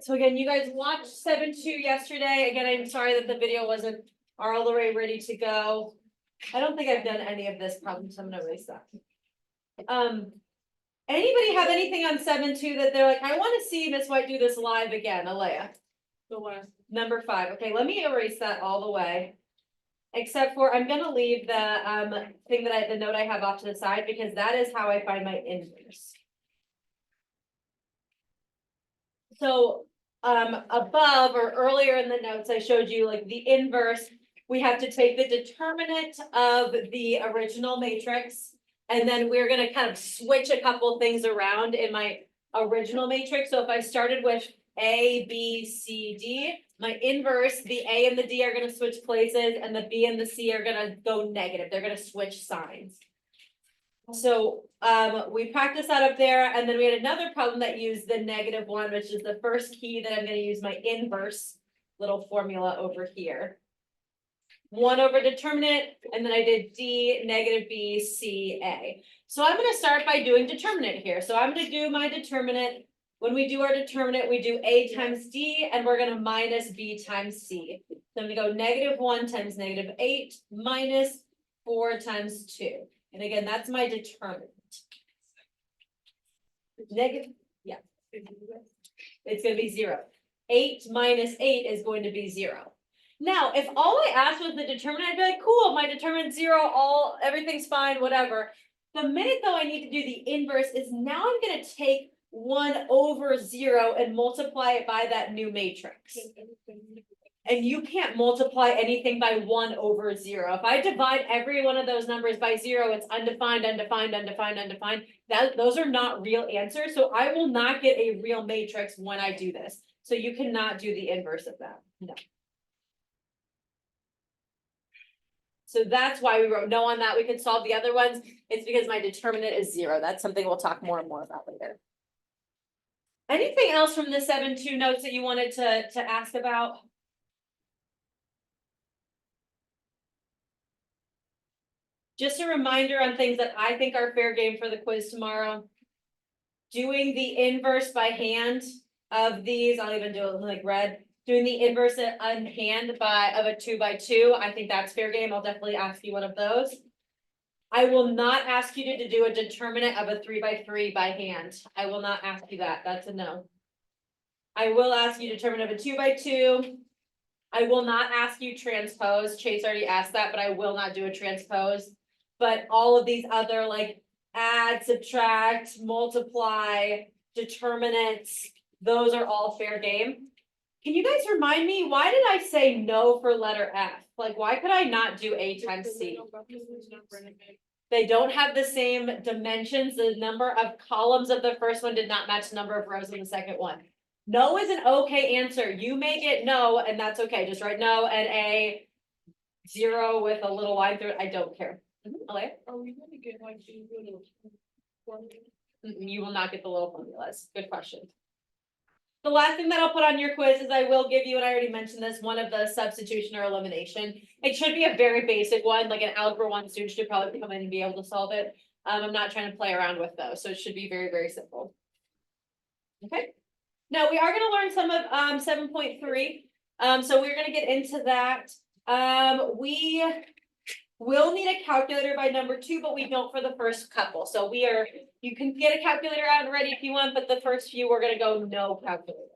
So again, you guys watched 7-2 yesterday. Again, I'm sorry that the video wasn't all the way ready to go. I don't think I've done any of this problem, so I'm gonna erase that. Anybody have anything on 7-2 that they're like, I wanna see Miss White do this live again, Alea? The last. Number 5, okay, let me erase that all the way. Except for, I'm gonna leave the thing that the note I have off to the side, because that is how I find my inverse. So, above or earlier in the notes, I showed you like the inverse. We have to take the determinant of the original matrix. And then we're gonna kind of switch a couple things around in my original matrix. So if I started with A, B, C, D, my inverse, the A and the D are gonna switch places and the B and the C are gonna go negative. They're gonna switch signs. So, we practiced that up there, and then we had another problem that used the -1, which is the first key that I'm gonna use my inverse little formula over here. 1 over determinant, and then I did D, -B, C, A. So I'm gonna start by doing determinant here. So I'm gonna do my determinant. When we do our determinant, we do A times D, and we're gonna minus B times C. So I'm gonna go -1 times -8 minus 4 times 2. And again, that's my determinant. Negative, yeah. It's gonna be 0. 8 minus 8 is going to be 0. Now, if all I asked was the determinant, I'd be like, cool, my determinant's 0, everything's fine, whatever. The minute though I need to do the inverse is now I'm gonna take 1 over 0 and multiply it by that new matrix. And you can't multiply anything by 1 over 0. If I divide every one of those numbers by 0, it's undefined, undefined, undefined, undefined. Those are not real answers. So I will not get a real matrix when I do this. So you cannot do the inverse of that. No. So that's why we wrote no on that. We could solve the other ones. It's because my determinant is 0. That's something we'll talk more and more about later. Anything else from the 7-2 notes that you wanted to ask about? Just a reminder on things that I think are fair game for the quiz tomorrow. Doing the inverse by hand of these, I'll even do it like red. Doing the inverse on hand of a 2 by 2, I think that's fair game. I'll definitely ask you one of those. I will not ask you to do a determinant of a 3 by 3 by hand. I will not ask you that. That's a no. I will ask you determinant of a 2 by 2. I will not ask you transpose. Chase already asked that, but I will not do a transpose. But all of these other like add, subtract, multiply, determinants, those are all fair game. Can you guys remind me, why did I say no for letter F? Like, why could I not do A times C? They don't have the same dimensions. The number of columns of the first one did not match the number of rows in the second one. No is an okay answer. You may get no, and that's okay. Just write no and A 0 with a little line through it. I don't care. Alea? Are we gonna get like these little formulas? You will not get the little formulas. Good question. The last thing that I'll put on your quiz is I will give you, and I already mentioned this, one of the substitution or elimination. It should be a very basic one, like an Algebra 1 student should probably come in and be able to solve it. I'm not trying to play around with those, so it should be very, very simple. Okay. Now we are going to learn some of 7.3. So we're going to get into that. We will need a calculator by number 2, but we don't for the first couple. So you can get a calculator out and ready if you want, but the first few we're going to go no calculator.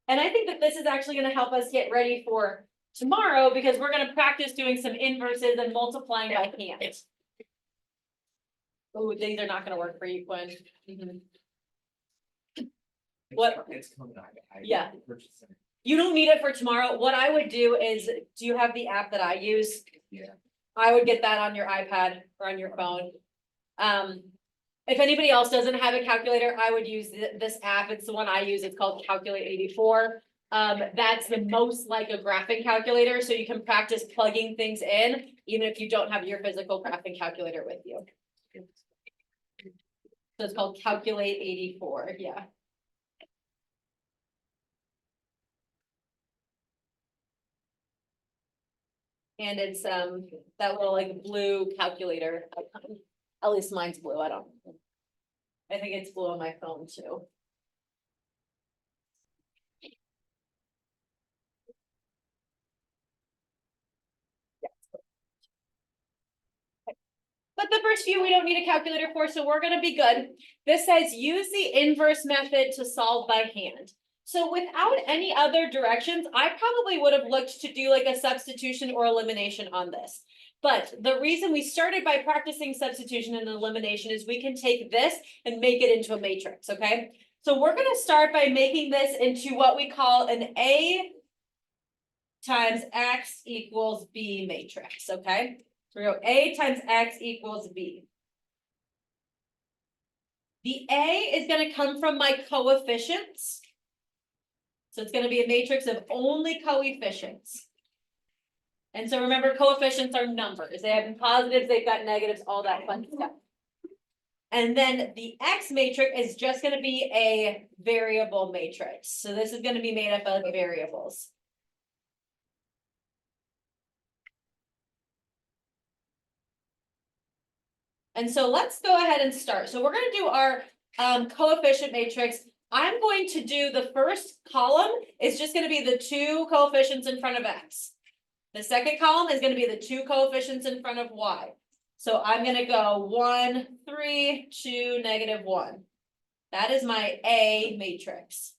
And I think that this is actually going to help us get ready for tomorrow because we're going to practice doing some inverses and multiplying by hand. Oh, these are not going to work for you, Quinn. What? Yeah. You don't need it for tomorrow. What I would do is, do you have the app that I use? Yeah. I would get that on your iPad or on your phone. If anybody else doesn't have a calculator, I would use this app. It's the one I use. It's called Calculate 84. That's the most like a graphing calculator. So you can practice plugging things in, even if you don't have your physical graphing calculator with you. So it's called Calculate 84. Yeah. And it's that little like blue calculator icon. At least mine's blue. I think it's blue on my phone too. But the first few we don't need a calculator for, so we're gonna be good. This says use the inverse method to solve by hand. So without any other directions, I probably would have looked to do like a substitution or elimination on this. But the reason we started by practicing substitution and elimination is we can take this and make it into a matrix, okay? So we're gonna start by making this into what we call an A times X equals B matrix, okay? So we go A times X equals B. The A is gonna come from my coefficients. So it's gonna be a matrix of only coefficients. And so remember, coefficients are numbers. They have positives, they've got negatives, all that fun stuff. And then the X matrix is just gonna be a variable matrix. So this is gonna be made up of variables. And so let's go ahead and start. So we're gonna do our coefficient matrix. I'm going to do the first column is just gonna be the two coefficients in front of X. The second column is gonna be the two coefficients in front of Y. So I'm gonna go 1, 3, 2, -1. That is my A matrix.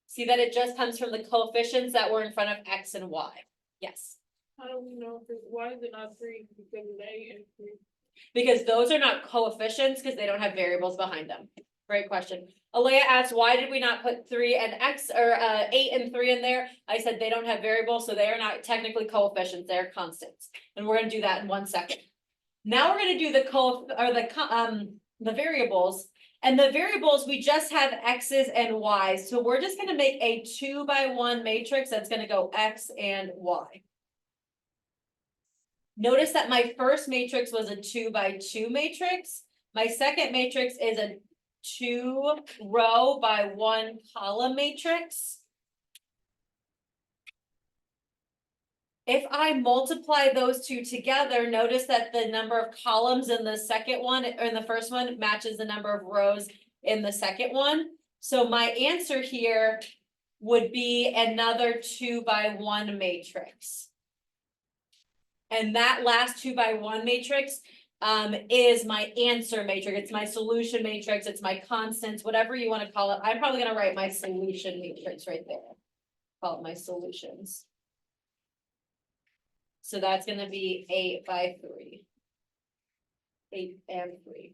See that it just comes from the coefficients that were in front of X and Y. Yes. How do we know why is it not 3? Because of A and 3. Because those are not coefficients because they don't have variables behind them. Great question. Alea asked, why did we not put 3 and X or 8 and 3 in there? I said they don't have variables, so they are not technically coefficients, they're constants. And we're gonna do that in 1 second. Now we're gonna do the variables. And the variables, we just have X's and Y's. So we're just gonna make a 2x1 matrix that's gonna go X and Y. Notice that my first matrix was a 2x2 matrix. My second matrix is a 2 row by 1 column matrix. If I multiply those two together, notice that the number of columns in the second one or in the first one matches the number of rows in the second one. So my answer here would be another 2x1 matrix. And that last 2x1 matrix is my answer matrix. It's my solution matrix. It's my constants, whatever you want to call it. I'm probably going to write my solution matrix right there. Call it my solutions. So that's going to be 8 by 3. 8 and 3.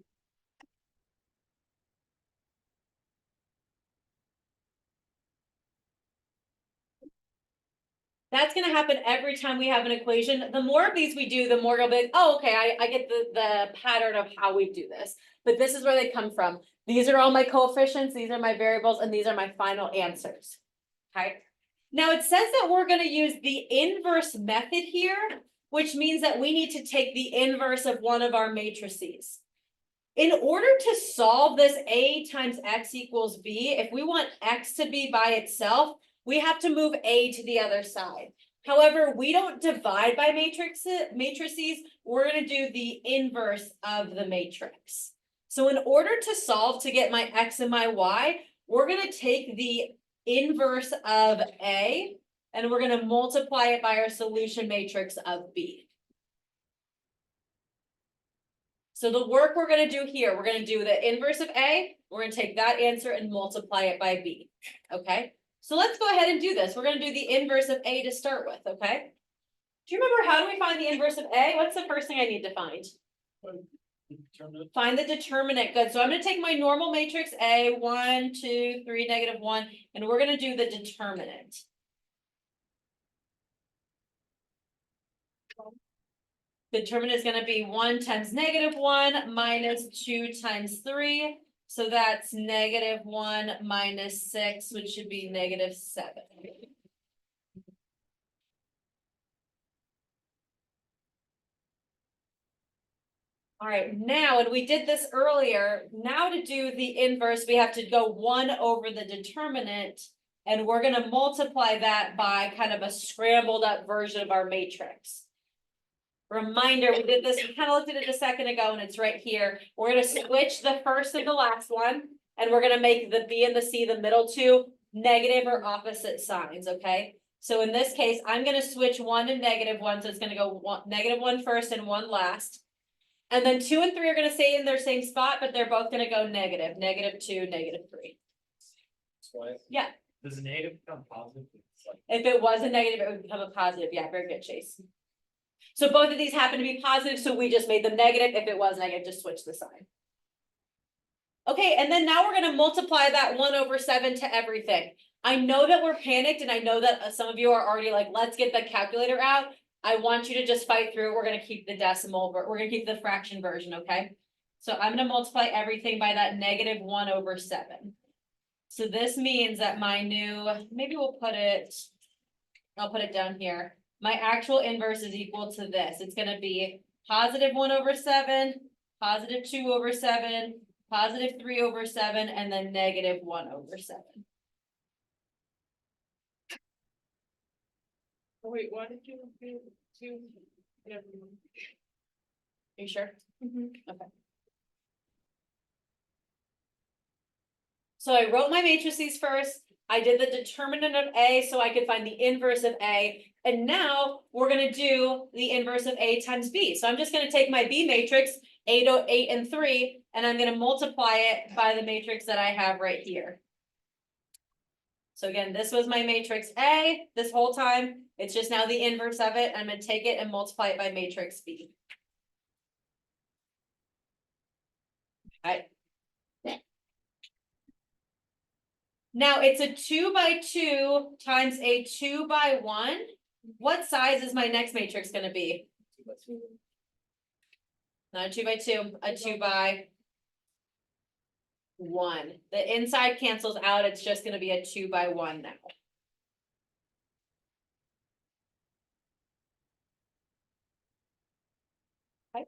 That's gonna happen every time we have an equation. The more of these we do, the more it'll be, oh, okay, I get the pattern of how we do this. But this is where they come from. These are all my coefficients, these are my variables, and these are my final answers. Okay. Now it says that we're gonna use the inverse method here, which means that we need to take the inverse of one of our matrices. In order to solve this A times X equals B, if we want X to be by itself, we have to move A to the other side. However, we don't divide by matrices, we're gonna do the inverse of the matrix. So in order to solve to get my X and my Y, we're gonna take the inverse of A and we're gonna multiply it by our solution matrix of B. So the work we're gonna do here, we're gonna do the inverse of A, we're gonna take that answer and multiply it by B, okay? So let's go ahead and do this. We're gonna do the inverse of A to start with, okay? Do you remember how do we find the inverse of A? What's the first thing I need to find? Find the determinant, good. So I'm gonna take my normal matrix A, 1, 2, 3, -1, and we're gonna do the determinant. The determinant is gonna be 1 times -1 minus 2 times 3. So that's -1 minus 6, which should be -7. All right, now, and we did this earlier, now to do the inverse, we have to go 1 over the determinant, and we're gonna multiply that by kind of a scrambled up version of our matrix. Reminder, we did this, we kind of looked at it a second ago, and it's right here. We're gonna switch the first and the last one, and we're gonna make the B and the C, the middle two, negative or opposite signs, okay? So in this case, I'm gonna switch 1 and -1, so it's gonna go -1 first and 1 last. And then 2 and 3 are gonna stay in their same spot, but they're both gonna go negative, -2, -3. Yeah. Does a negative become positive? It's like, If it was a negative, it would become a positive. Yeah, very good, Chase. So both of these happen to be positive, so we just made them negative. If it was negative, just switch the sign. Okay, and then now we're gonna multiply that 1/7 to everything. I know that we're panicked and I know that some of you are already like, let's get the calculator out. I want you to just fight through. We're gonna keep the decimal, but we're gonna keep the fraction version, okay? So I'm gonna multiply everything by that -1/7. So this means that my new, maybe we'll put it, I'll put it down here. My actual inverse is equal to this. It's gonna be +1/7, +2/7, +3/7, and then -1/7. Oh, wait, why did you do two? Never mind. Are you sure? Okay. So I wrote my matrices first. I did the determinant of A so I could find the inverse of A. And now we're gonna do the inverse of A times B. So I'm just gonna take my B matrix, 8, 8, and 3, and I'm gonna multiply it by the matrix that I have right here. So again, this was my matrix A this whole time. It's just now the inverse of it. I'm gonna take it and multiply it by matrix B. Alright. Now it's a 2x2 times a 2x1. What size is my next matrix gonna be? Not a 2x2, a 2x1. The inside cancels out, it's just gonna be a 2x1 now. Okay.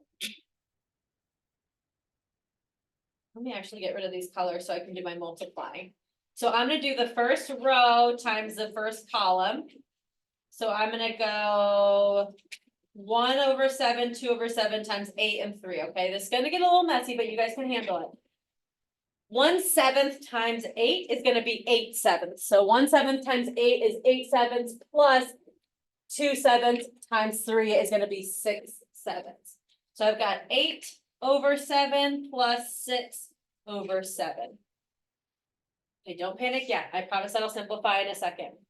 Let me actually get rid of these colors so I can do my multiplying. So I'm gonna do the first row times the first column. So I'm gonna go 1/7, 2/7 times 8 and 3, okay? This is gonna get a little messy, but you guys can handle it. 1/7 times 8 is gonna be 8/7. So 1/7 times 8 is 8/7 plus 2/7 times 3 is gonna be 6/7. So I've got 8/7 plus 6/7. Okay, don't panic yet. I promise I'll simplify in a second.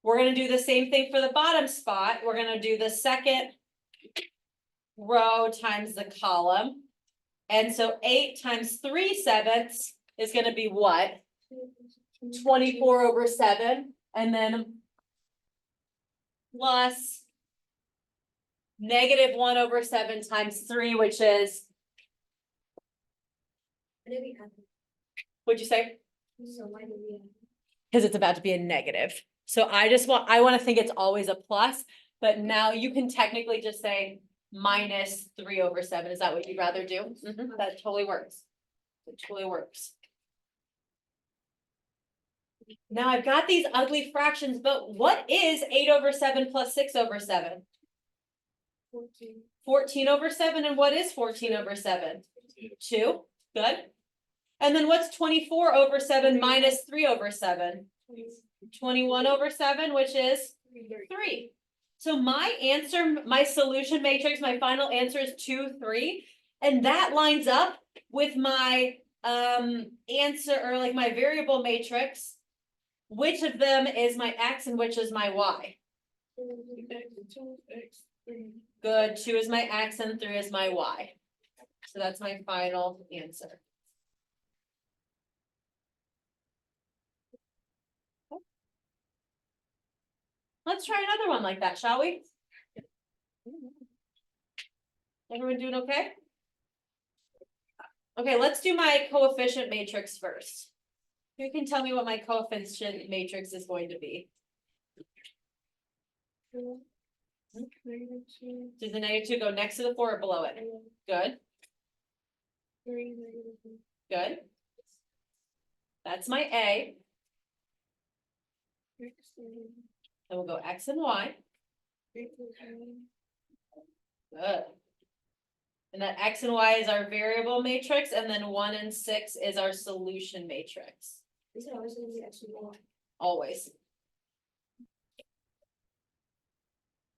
We're gonna do the same thing for the bottom spot. We're gonna do the second row times the column. And so 8 times 3/7 is gonna be what? 24/7, and then plus -1/7 times 3, which is, what'd you say? Because it's about to be a negative. So I wanna think it's always a plus, but now you can technically just say -3/7. Is that what you'd rather do? That totally works. It totally works. Now I've got these ugly fractions, but what is 8/7 plus 6/7? 14/7, and what is 14/7? 2, good. And then what's 24/7 minus 3/7? 21/7, which is 3. So my answer, my solution matrix, my final answer is 2, 3. And that lines up with my answer, or like my variable matrix. Which of them is my X and which is my Y? Good, 2 is my X and 3 is my Y. So that's my final answer. Let's try another one like that, shall we? Everyone doing okay? Okay, let's do my coefficient matrix first. Who can tell me what my coefficient matrix is going to be? Does the -2 go next to the 4 or below it? Good, good. That's my A. Then we'll go X and Y. Good. And that X and Y is our variable matrix, and then 1 and 6 is our solution matrix. Always.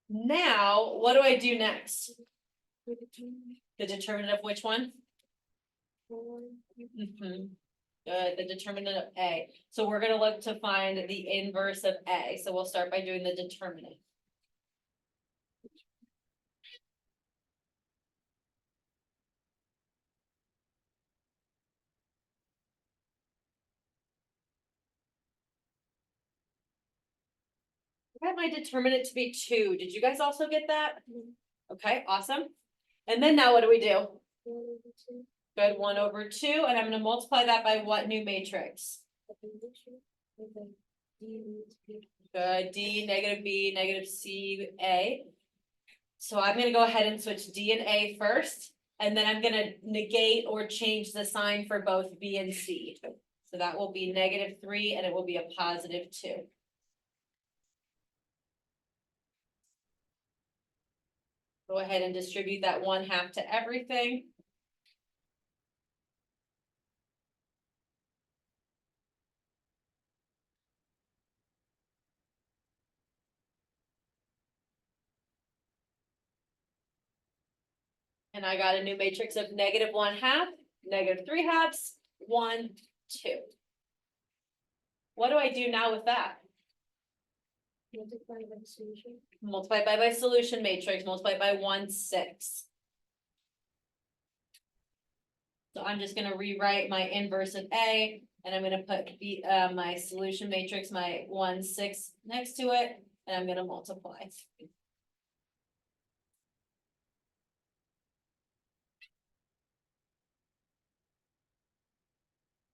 Now, what do I do next? The determinant of which one? Mhm. The determinant of A. So we're gonna look to find the inverse of A. So we'll start by doing the determinant. I got my determinant to be 2. Did you guys also get that? Okay, awesome. And then now what do we do? Good, 1/2, and I'm gonna multiply that by what new matrix? Good, D, negative B, negative C, A. So I'm gonna go ahead and switch D and A first, and then I'm gonna negate or change the sign for both B and C. So that will be -3 and it will be a +2. Go ahead and distribute that 1/2 to everything. And I got a new matrix of -1/2, -3/2, 1, 2. What do I do now with that? Multiply by my solution matrix, multiply by 1, 6. So I'm just gonna rewrite my inverse of A, and I'm gonna put my solution matrix, my 1, 6 next to it, and I'm gonna multiply.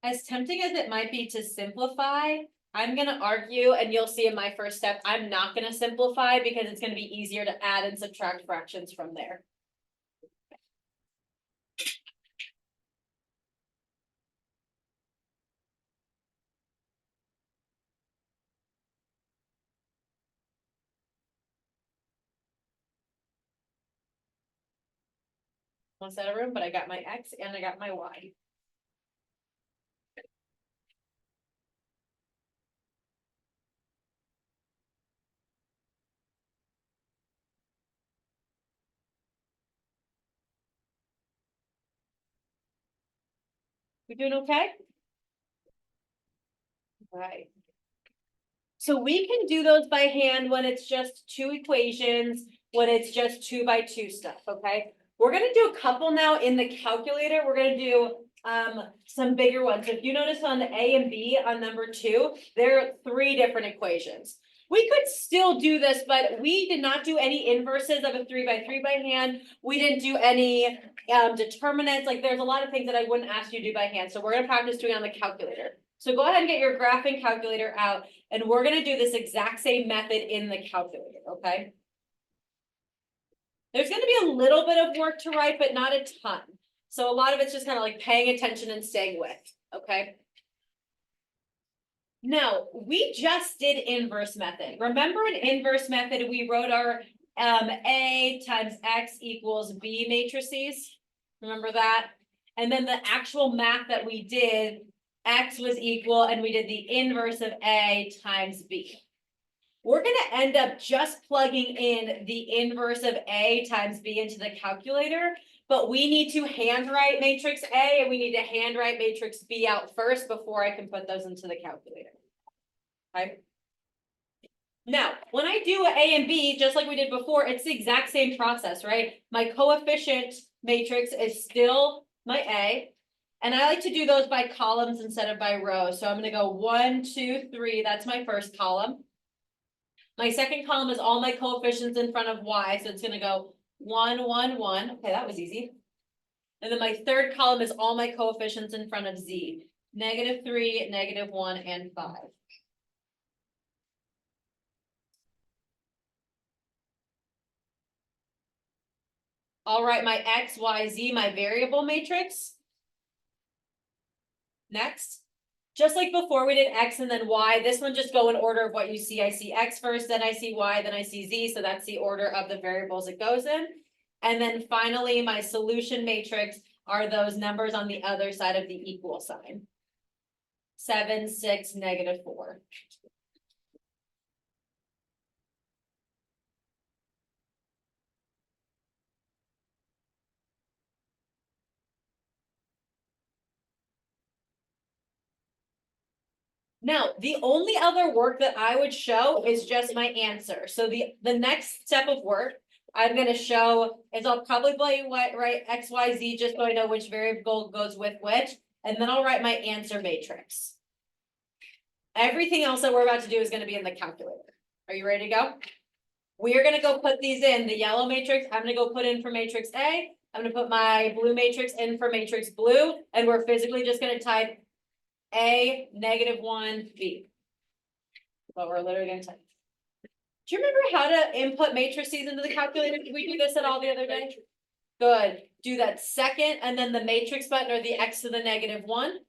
As tempting as it might be to simplify, I'm gonna argue, and you'll see in my first step, I'm not gonna simplify because it's gonna be easier to add and subtract fractions from there. One set of room, but I got my X and I got my Y. We doing okay? Right. So we can do those by hand when it's just 2 equations, when it's just 2 by 2 stuff, okay? We're gonna do a couple now in the calculator. We're gonna do some bigger ones. If you notice on the A and B on number 2, there are 3 different equations. We could still do this, but we did not do any inverses of a 3 by 3 by hand. We didn't do any determinants. Like there's a lot of things that I wouldn't ask you to do by hand. So we're gonna practice doing on the calculator. So go ahead and get your graphing calculator out, and we're gonna do this exact same method in the calculator, okay? There's gonna be a little bit of work to write, but not a ton. So a lot of it's just kind of like paying attention and staying with, okay? Now, we just did inverse method. Remember in inverse method, we wrote our A times X equals B matrices? Remember that? And then the actual math that we did, X was equal, and we did the inverse of A times B. We're gonna end up just plugging in the inverse of A times B into the calculator, but we need to handwrite matrix A and we need to handwrite matrix B out first before I can put those into the calculator. Okay. Now, when I do A and B, just like we did before, it's the exact same process, right? My coefficient matrix is still my A. And I like to do those by columns instead of by rows. So I'm gonna go 1, 2, 3, that's my first column. My second column is all my coefficients in front of Y, so it's gonna go 1, 1, 1, okay, that was easy. And then my third column is all my coefficients in front of Z, -3, -1, and 5. I'll write my X, Y, Z, my variable matrix. Next. Just like before we did X and then Y, this one just go in order of what you see. I see X first, then I see Y, then I see Z. So that's the order of the variables it goes in. And then finally, my solution matrix are those numbers on the other side of the equal sign. 7, 6, -4. Now, the only other work that I would show is just my answer. So the next step of work I'm gonna show is I'll probably write X, Y, Z, just so I know which variable goes with which, and then I'll write my answer matrix. Everything else that we're about to do is gonna be in the calculator. Are you ready to go? We are gonna go put these in the yellow matrix. I'm gonna go put in for matrix A. I'm gonna put my blue matrix in for matrix blue, and we're physically just gonna type A, -1, B. But we're literally gonna type. Do you remember how to input matrices into the calculator? Did we do this at all the other day? Good. Do that second and then the matrix button or the X to the -1.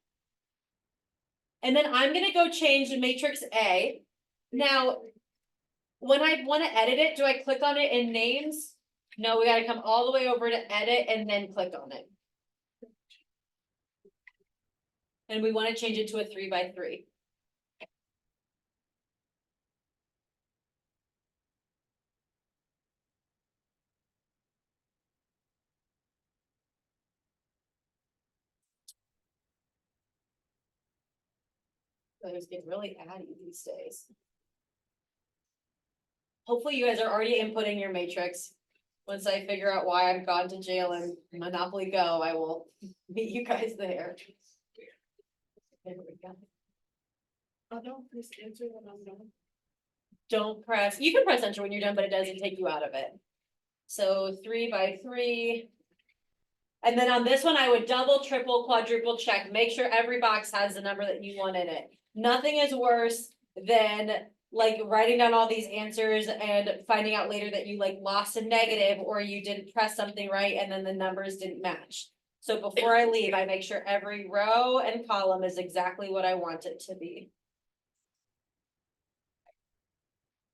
And then I'm gonna go change the matrix A. Now, when I want to edit it, do I click on it in names? No, we gotta come all the way over to edit and then click on it. And we want to change it to a 3x3. It's getting really addy these days. Hopefully you guys are already inputting your matrix. Once I figure out why I've gone to jail and Monopoly Go, I will meet you guys there. There we go. I don't press enter when I'm done. Don't press, you can press enter when you're done, but it doesn't take you out of it. So 3x3. And then on this one, I would double, triple, quadruple check, make sure every box has the number that you want in it. Nothing is worse than like writing down all these answers and finding out later that you like lost a negative or you didn't press something right and then the numbers didn't match. So before I leave, I make sure every row and column is exactly what I want it to be.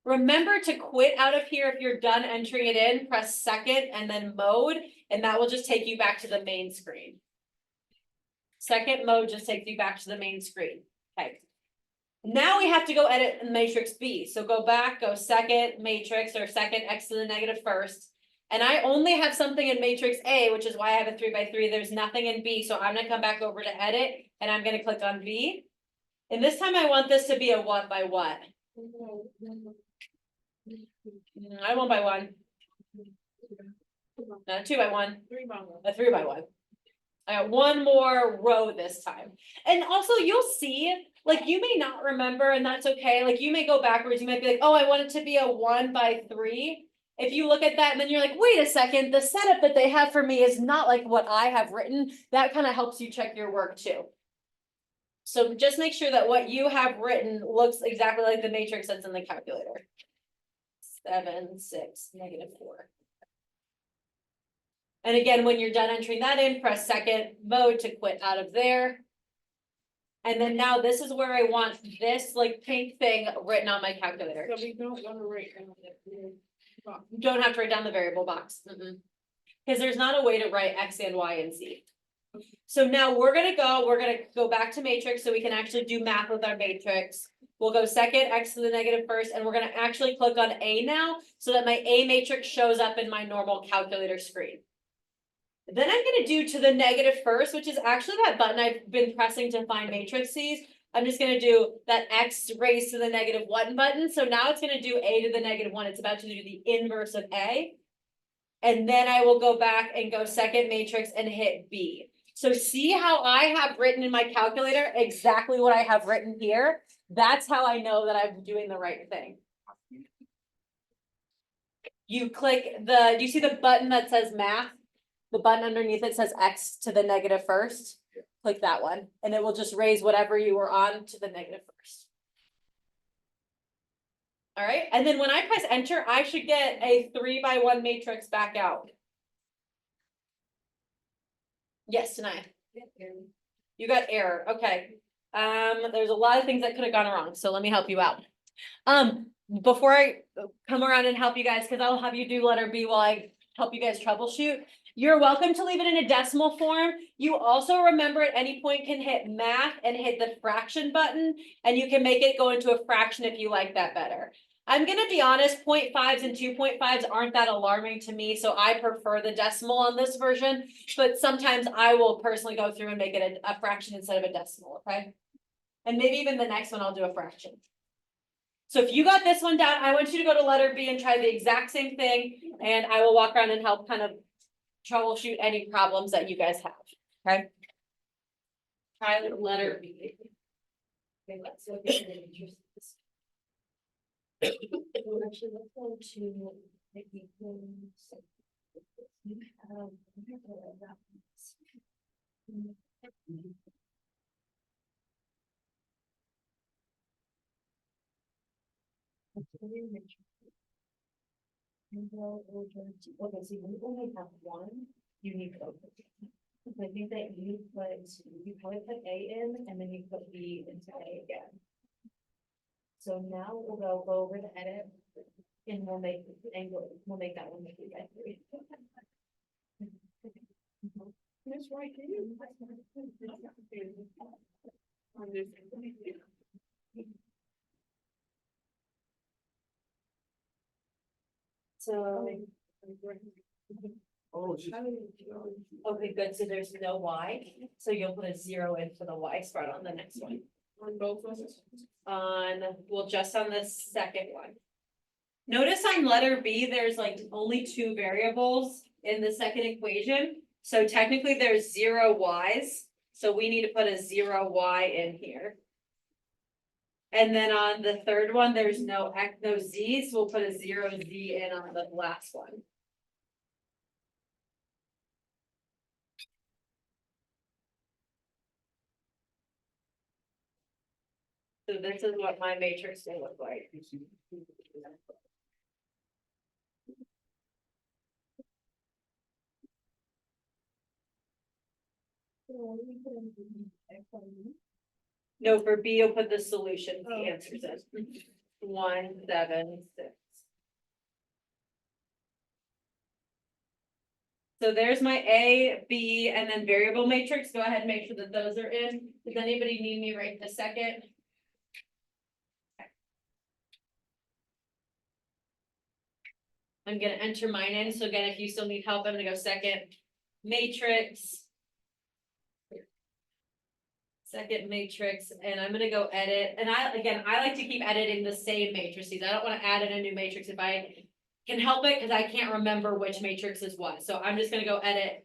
Remember to quit out of here if you're done entering it in, press second and then mode, and that will just take you back to the main screen. Second mode just takes you back to the main screen. Okay. Now we have to go edit matrix B. So go back, go second matrix or second X to the negative first. And I only have something in matrix A, which is why I have a 3x3. There's nothing in B. So I'm gonna come back over to edit and I'm gonna click on B. And this time I want this to be a what by what? I 1x1. No, 2x1. 3x1. A 3x1. I got one more row this time. And also you'll see, like you may not remember and that's okay. Like you may go backwards. You might be like, oh, I want it to be a 1x3. If you look at that and then you're like, wait a second, the setup that they have for me is not like what I have written. That kind of helps you check your work too. So just make sure that what you have written looks exactly like the matrix that's in the calculator. 7, 6, -4. And again, when you're done entering that in, press second mode to quit out of there. And then now this is where I want this like pink thing written on my calculator. So we don't want to write down that. You don't have to write down the variable box. Because there's not a way to write X and Y and Z. So now we're gonna go back to matrix so we can actually do math with our matrix. We'll go second X to the negative first, and we're gonna actually click on A now so that my A matrix shows up in my normal calculator screen. Then I'm gonna do to the negative first, which is actually that button I've been pressing to find matrices. I'm just gonna do that X raised to the -1 button. So now it's gonna do A to the -1. It's about to do the inverse of A. And then I will go back and go second matrix and hit B. So see how I have written in my calculator exactly what I have written here? That's how I know that I'm doing the right thing. You click do you see the button that says math? The button underneath it says X to the negative first. Click that one and it will just raise whatever you were on to the negative first. All right, and then when I press enter, I should get a 3x1 matrix back out. Yes, Tanaya. You got error, okay. There's a lot of things that could have gone wrong, so let me help you out. Before I come around and help you guys, because I'll have you do letter B while I help you guys troubleshoot. You're welcome to leave it in a decimal form. You also remember at any point can hit math and hit the fraction button, and you can make it go into a fraction if you like that better. I'm gonna be honest, 0.5s and 2.5s aren't that alarming to me, so I prefer the decimal on this version, but sometimes I will personally go through and make it a fraction instead of a decimal, okay? And maybe even the next one I'll do a fraction. So if you got this one down, I want you to go to letter B and try the exact same thing, and I will walk around and help kind of troubleshoot any problems that you guys have, okay? Try letter B. Okay, let's look at the interests. Actually, let's go to maybe you have. Okay, so you only have one, you need to go. I think that you probably put A in and then you put B into A again. So now we'll go over to edit and we'll make that one with you guys. That's right, you. On this. So, Oh, she's. okay, good, so there's no Y, so you'll put a 0 in for the Y spread on the next one. On both ones. Well, just on the second one. Notice on letter B, there's like only 2 variables in the second equation, so technically there's 0 Ys, so we need to put a 0 Y in here. And then on the third one, there's no Z's, we'll put a 0 Z in on the last one. So this is what my matrix will look like. No, for B, you'll put the solution, the answers in. 1, 7, 6. So there's my A, B, and then variable matrix. Go ahead and make sure that those are in. Does anybody need me right this second? I'm gonna enter mine in. So again, if you still need help, I'm gonna go second matrix. Second matrix, and I'm gonna go edit, and I like to keep editing the same matrices, I don't wanna add in a new matrix if I can help it, cause I can't remember which matrix is what, so I'm just gonna go edit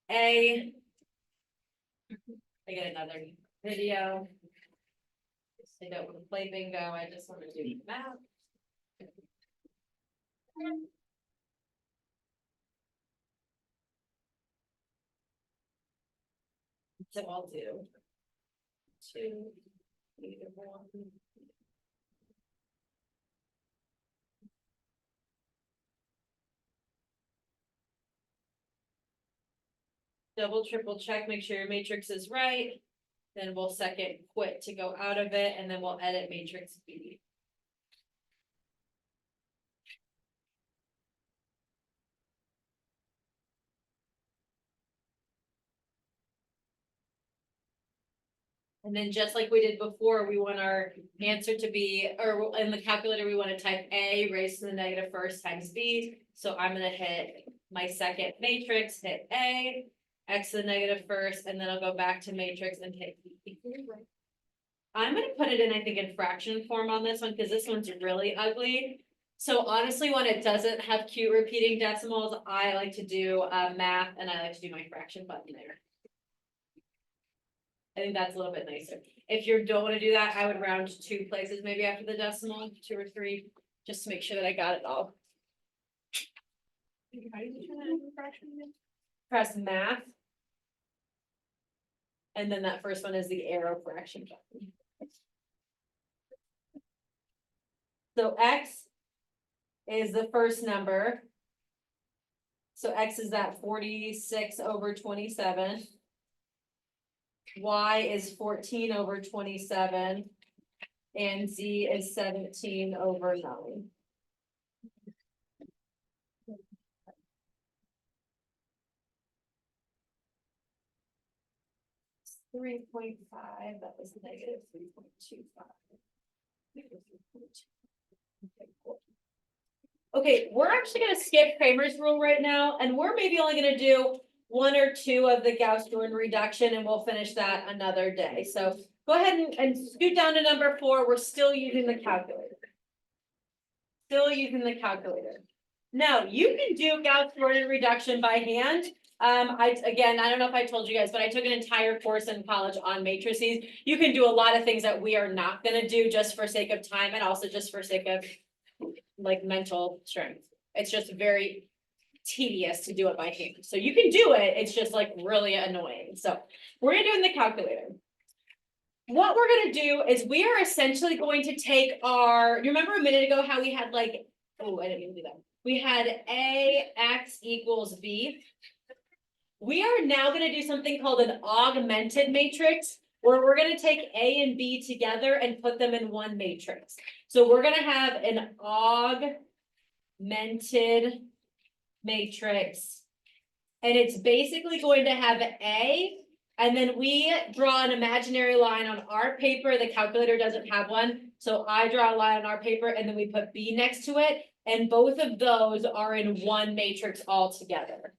A. I get another video. I don't wanna play bingo, I just wanna do math. So I'll do 2, 1. Double, triple check, make sure your matrix is right. Then we'll second quit to go out of it, and then we'll edit matrix B. And then just like we did before, we want our answer to be, or in the calculator, we want to type A raised to the negative first times B. So I'm gonna hit my second matrix, hit A, X to the negative first, and then I'll go back to matrix and hit B. I'm gonna put it in, I think, in fraction form on this one, because this one's really ugly. So honestly, when it doesn't have cute repeating decimals, I like to do math, and I like to do my fraction button there. I think that's a little bit nicer. If you don't want to do that, I would round 2 places, maybe after the decimal, 2 or 3, just to make sure that I got it all. How do you turn that into a fraction again? Press math. And then that first one is the arrow fraction button. So X is the first number. So X is that 46 over 27. Y is 14 over 27. And Z is 17 over 9. -3.5, that was negative 3.25. Okay, we're actually gonna skip Kramer's rule right now, and we're maybe only gonna do 1 or 2 of the Gauss-Jordan reduction, and we'll finish that another day. So Go ahead and scoot down to number 4, we're still using the calculator. Still using the calculator. Now, you can do Gauss coordinate reduction by hand. Again, I don't know if I told you guys, but I took an entire course in college on matrices. You can do a lot of things that we are not gonna do just for sake of time and also just for sake of like mental strength. It's just very tedious to do it by hand. So you can do it, it's just like really annoying. So we're gonna do it in the calculator. What we're gonna do is we are essentially going to take our, you remember a minute ago how we had like, oh, I didn't even do that. We had AX equals B. We are now gonna do something called an augmented matrix, where we're gonna take A and B together and put them in one matrix. So we're gonna have an augmented matrix. And it's basically going to have A, and then we draw an imaginary line on our paper. The calculator doesn't have one. So I draw a line on our paper and then we put B next to it. And both of those are in one matrix all together.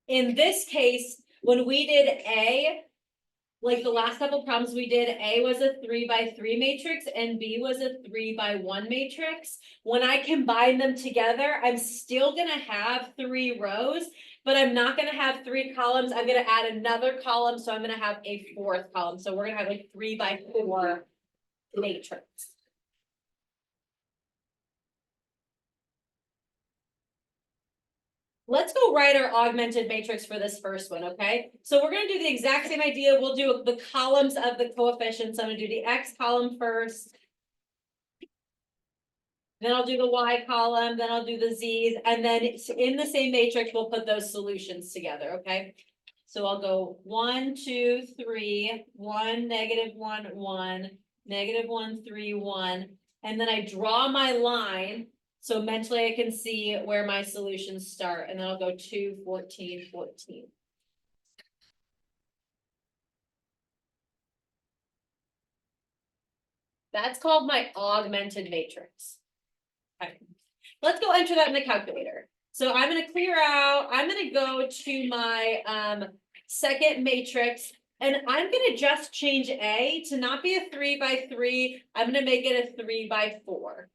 In this case, when we did A, like the last couple problems we did, A was a 3x3 matrix and B was a 3x1 matrix. When I combine them together, I'm still gonna have 3 rows, but I'm not gonna have 3 columns. I'm gonna add another column, so I'm gonna have a 4th column. So we're gonna have a 3x4 matrix. Let's go write our augmented matrix for this first one, okay? So we're gonna do the exact same idea. We'll do the columns of the coefficients. I'm gonna do the X column first. Then I'll do the Y column, then I'll do the Z's, and then in the same matrix, we'll put those solutions together, okay? So I'll go 1, 2, 3, 1, -1, 1, -1, 3, 1, and then I draw my line. So mentally I can see where my solutions start, and then I'll go 2, 14, 14. That's called my augmented matrix. Okay. Let's go enter that in the calculator. So I'm gonna clear out, I'm gonna go to my second matrix, and I'm gonna just change A to not be a 3x3. I'm gonna make it a 3x4.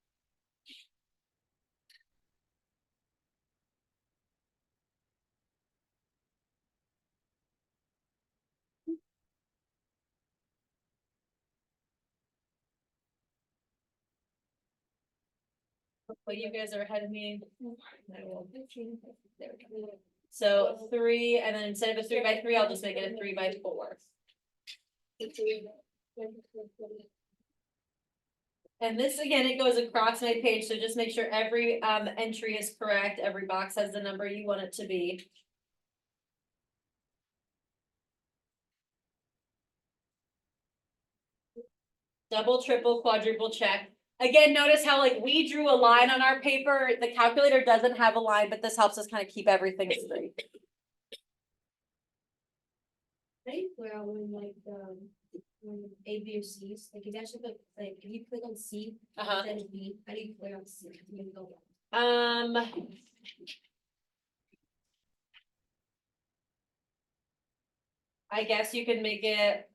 Hopefully you guys are ahead of me. I will. There we go. So 3, and then instead of a 3x3, I'll just make it a 3x4. And this, again, it goes across my page, so just make sure every entry is correct, every box has the number you want it to be. Double, triple, quadruple check. Again, notice how like we drew a line on our paper, the calculator doesn't have a line, but this helps us kind of keep everything straight. Where when like when A, B, or C's, like if you actually put, like if you click on C instead of B, how do you clear on C? You go down. I guess you could make it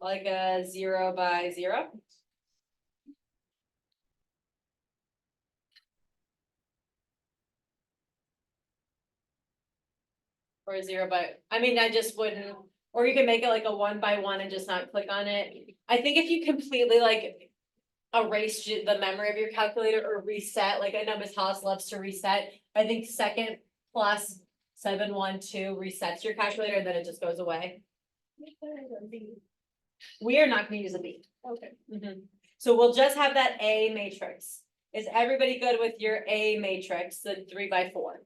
like a 0 by 0. Or a 0 by, I mean, I just wouldn't, or you can make it like a 1 by 1 and just not click on it. I think if you completely like erase the memory of your calculator or reset, like I know Ms. Hollis loves to reset. I think second plus 712 resets your calculator and then it just goes away. We are not gonna use a B. Okay. So we'll just have that A matrix. Is everybody good with your A matrix, the 3x4?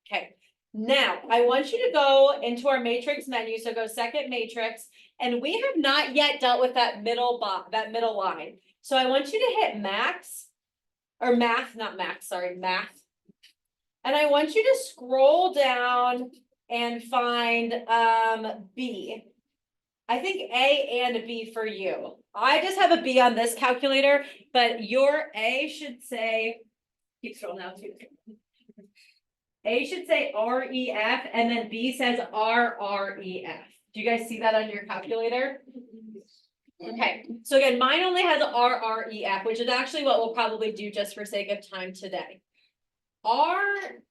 Okay, now I want you to go into our matrix menu, so go second matrix, and we have not yet dealt with that middle line. So I want you to hit max, or math, not max, sorry, math. And I want you to scroll down and find B. I think A and B for you. I just have a B on this calculator, but your A should say, keep scrolling down too. A should say REF and then B says RREF. Do you guys see that on your calculator? Okay, so again, mine only has RREF, which is actually what we'll probably do just for sake of time today. Don't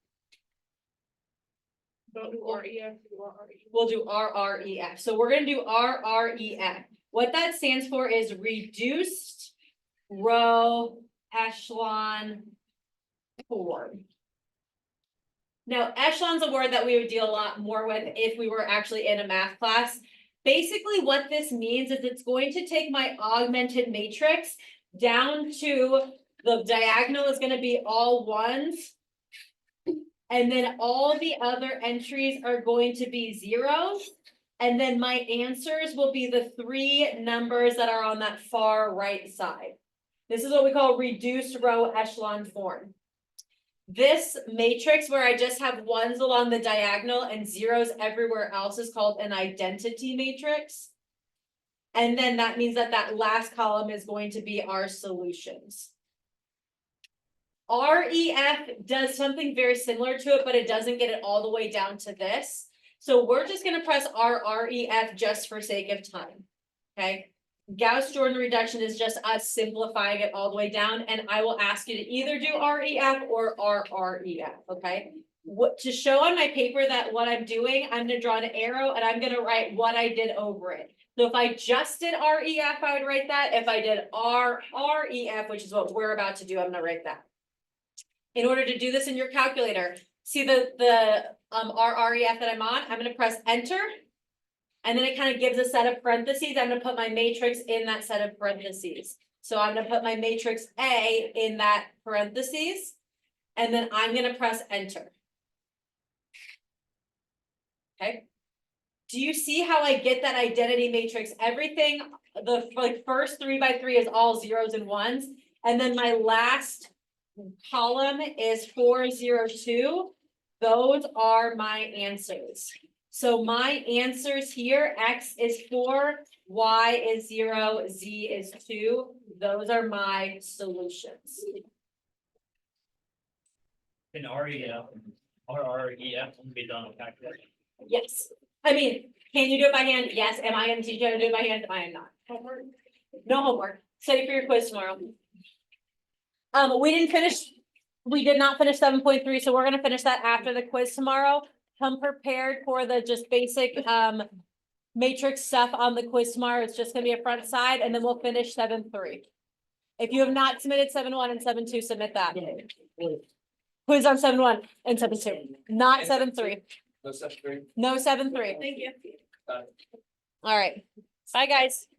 do REF, do RRE. We'll do RREF. So we're gonna do RREF. What that stands for is reduced row echelon form. Now, echelon's a word that we would deal a lot more with if we were actually in a math class. Basically, what this means is it's going to take my augmented matrix down to the diagonal is gonna be all ones. And then all the other entries are going to be zeros. And then my answers will be the three numbers that are on that far right side. This is what we call reduced row echelon form. This matrix where I just have ones along the diagonal and zeros everywhere else is called an identity matrix. And then that means that that last column is going to be our solutions. REF does something very similar to it, but it doesn't get it all the way down to this. So we're just gonna press RREF just for sake of time, okay? Gauss-Jordan reduction is just us simplifying it all the way down, and I will ask you to either do REF or RREF, okay? What, to show on my paper that what I'm doing, I'm gonna draw an arrow and I'm gonna write what I did over it. So if I just did REF, I would write that. If I did RREF, which is what we're about to do, I'm gonna write that. In order to do this in your calculator, see the RREF that I'm on, I'm gonna press enter. And then it kind of gives a set of parentheses. I'm gonna put my matrix in that set of parentheses. So I'm gonna put my matrix A in that parentheses. And then I'm gonna press enter. Okay. Do you see how I get that identity matrix? Everything, the like first 3 by 3 is all zeros and ones. And then my last column is 4, 0, 2. Those are my answers. So my answers here, X is 4, Y is 0, Z is 2. Those are my solutions. Can REF can be done on calculator. Yes. I mean, can you do it by hand? Yes. Am I gonna teach you how to do it by hand? I am not. Homework. No homework. Study for your quiz tomorrow. We did not finish 7.3, so we're gonna finish that after the quiz tomorrow. Come prepared for the just basic matrix stuff on the quiz tomorrow. It's just gonna be a front side, and then we'll finish 7.3. If you have not submitted 7.1 and 7.2, submit that. Quiz on 7.1 and 7.2, not 7.3. No such thing. No 7.3. Thank you. All right. Bye, guys.